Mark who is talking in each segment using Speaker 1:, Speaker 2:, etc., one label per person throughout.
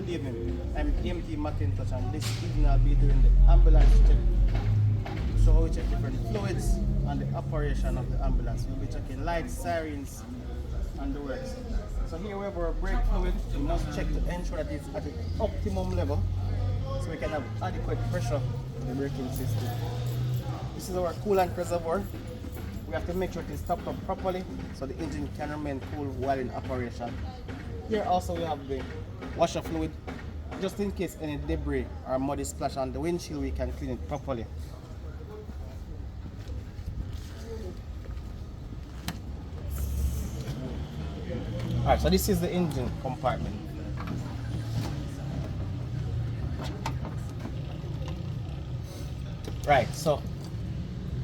Speaker 1: good evening. I'm EMT McIntosh and this evening I'll be doing the ambulance check. So how we check different fluids and the operation of the ambulance. We'll be checking lights, sirens, and the works. So here we have our brake fluid. We must check to ensure that it's at the optimum level so we can have adequate pressure in the braking system. This is our coolant reservoir. We have to make sure it is topped up properly so the engine can remain cool while in operation. Here also we have the washer fluid. Just in case any debris or muddy splash on the windshield, we can clean it properly. Alright, so this is the engine compartment. Right, so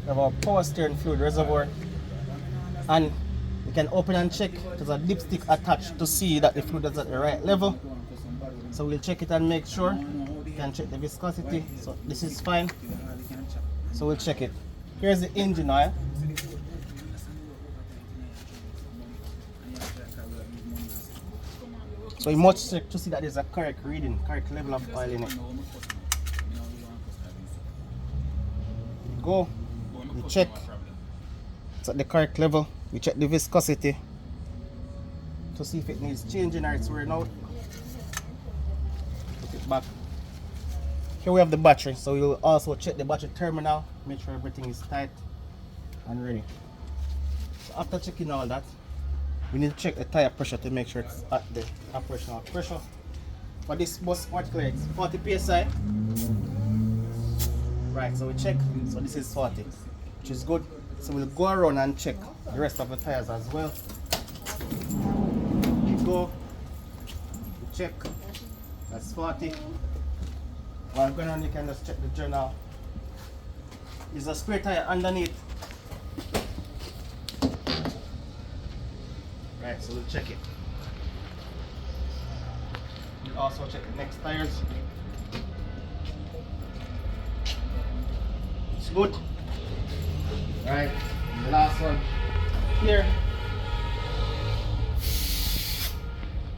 Speaker 1: we have our power steering fluid reservoir, and we can open and check. There's a dipstick attached to see that the fluid is at the right level. So we'll check it and make sure. We can check the viscosity. So this is fine. So we'll check it. Here's the engine oil. So we must check to see that there's a correct reading, correct level of oil in it. Go, we check it's at the correct level. We check the viscosity to see if it needs changing or it's wearing out. Put it back. Here we have the battery, so we will also check the battery terminal, make sure everything is tight and ready. So after checking all that, we need to check the tire pressure to make sure it's at the operational pressure. For this bus particularly, it's 40 psi. Right, so we check. So this is 40, which is good. So we'll go around and check the rest of the tires as well. We go, we check. That's 40. While going on, you can just check the journal. There's a spare tire underneath. Right, so we'll check it. We'll also check the next tires. It's good. Right, the last one here.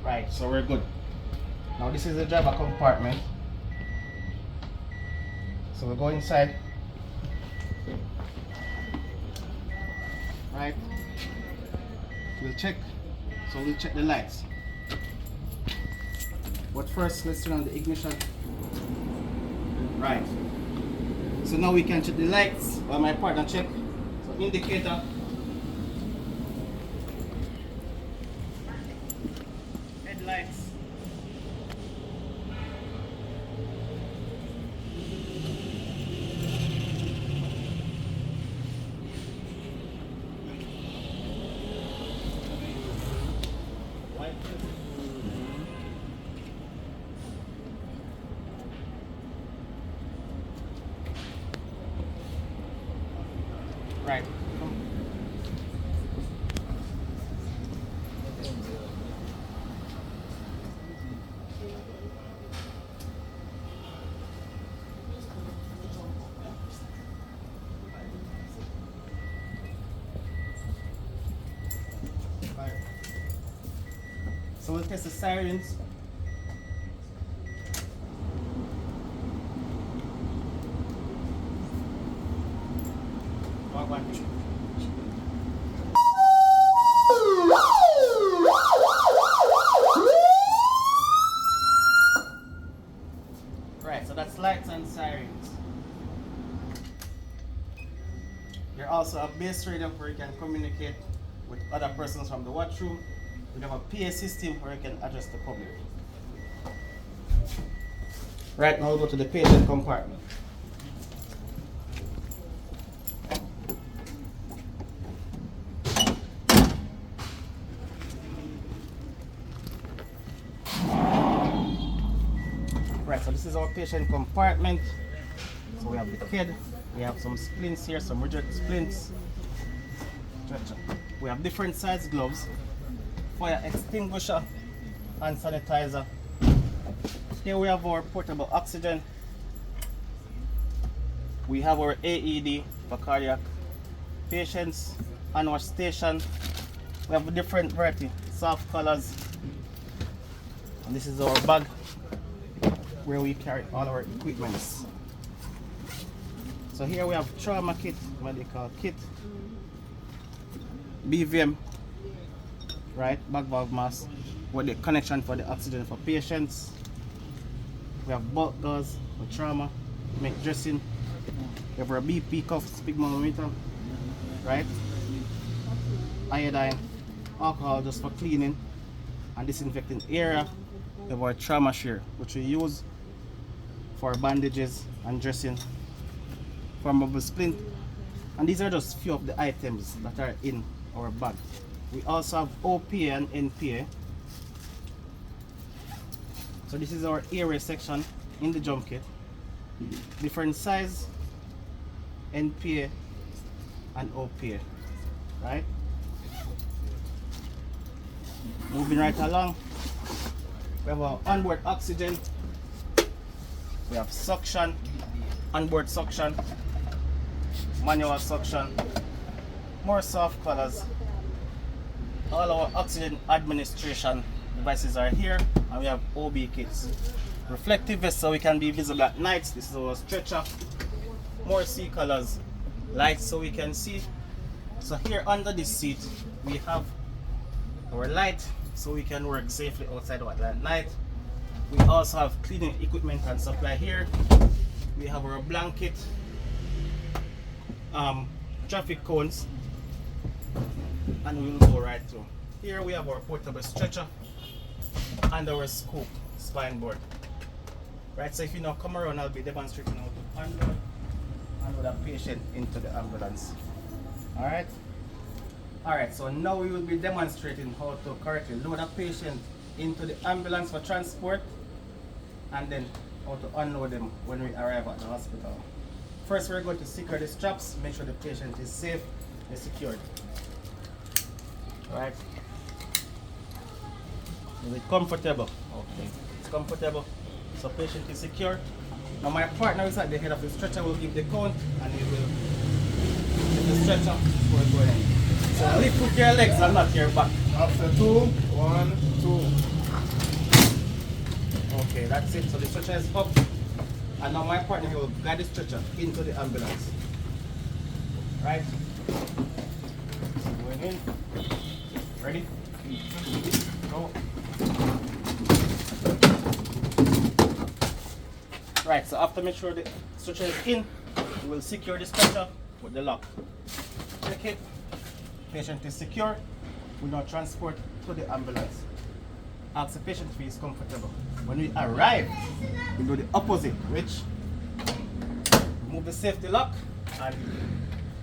Speaker 1: Right, so we're good. Now this is the driver compartment. So we'll go inside. Right. We'll check. So we'll check the lights. But first, let's turn on the ignition. Right. So now we can check the lights while my partner check. So indicator. Headlights. Right. So we'll test the sirens. Right, so that's lights and sirens. There's also a base radio where you can communicate with other persons from the watchroom. We have a PA system where you can address the public. Right now we'll go to the patient compartment. Right, so this is our patient compartment. So we have the kid, we have some splints here, some rigid splints. We have different size gloves, fire extinguisher and sanitizer. Here we have our portable oxygen. We have our AED for cardiac patients and our station. We have a different variety, soft colors. And this is our bag where we carry all our equipments. So here we have trauma kit, medical kit, BVM, right, back valve mask, with the connection for the oxygen for patients. We have bulk gauze for trauma, make dressing. We have our BP cuff, sphygmomanometer, right, iodine, alcohol just for cleaning and disinfecting area. We have our trauma shear, which we use for bandages and dressing, formable splint, and these are just few of the items that are in our bag. We also have OPA and NPA. So this is our airway section in the jump kit. Different size, NPA and OPA, right? Moving right along, we have our onboard oxygen. We have suction, onboard suction, manual suction, more soft colors. All our oxygen administration devices are here, and we have OB kits. Reflective vest so we can be visible at night. This is our stretcher. More sea colors, lights so we can see. So here under this seat we have our light so we can work safely outside at night. We also have cleaning equipment and supply here. We have our blanket, traffic cones, and we will go right through. Here we have our portable stretcher and our scoop spine board. Right, so if you now come around, I'll be demonstrating how to unload a patient into the ambulance. Alright? Alright, so now we will be demonstrating how to correctly load a patient into the ambulance for transport, and then how to unload them when we arrive at the hospital. First, we're going to secure the straps, make sure the patient is safe and secured. Alright? Is it comfortable? Okay, it's comfortable. So patient is secure. Now my partner is at the head of the stretcher, will give the count and he will get the stretcher before going in. So lift with your legs and not your back.
Speaker 2: After 2, 1, 2.
Speaker 1: Okay, that's it. So the stretcher is up. And now my partner will guide the stretcher into the ambulance. Right? So going in. Ready? Go. Right, so after make sure the stretcher is in, we will secure the stretcher with the lock. Check it. Patient is secure. We now transport to the ambulance. Ask the patient if he is comfortable. When we arrive, we do the opposite, which remove the safety lock and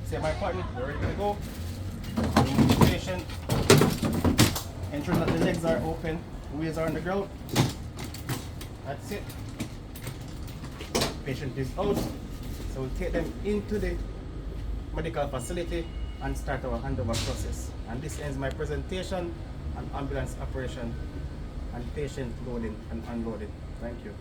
Speaker 1: say, my partner, we're ready to go. Remove the patient. Ensure that the legs are open, the wheels are on the ground. That's it. Patient is out. So we'll take them into the medical facility and start our handover process. And this ends my presentation on ambulance operation and patient loading and unloading. Thank you.